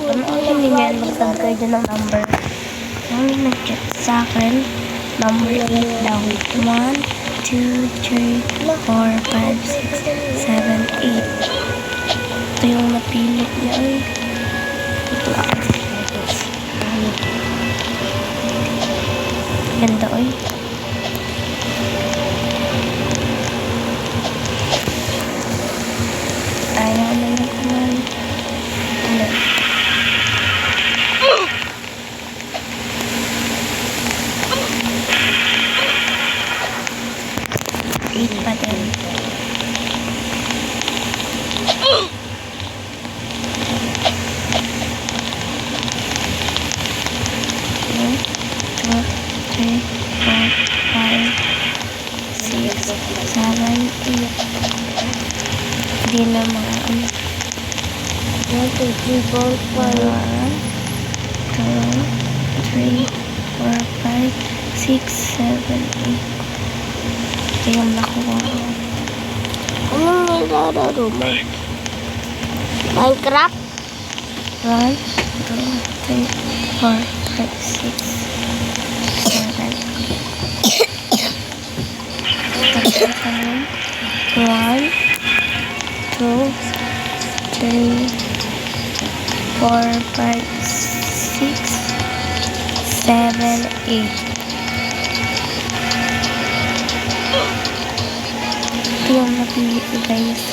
Hindi niya mag-send kayo dyan ng number. Nung nag-chat sa akin, number 8 daw. 1, 2, 3, 4, 5, 6, 7, 8. Ito yung napili niya ay. Ganda oy. Ayaw na naman. Ano? Eight pa din. Hindi na mga 1, 2, 3, 4, 5, 6, 7, 8. Ito yung nakuha ko. Anong nilalaro mo? Minecraft? 1, 2, 3, 4, 5, 6, 7. 1, 2, 3, 4, 5, 6, 7, 8. Ito yung napili ko guys.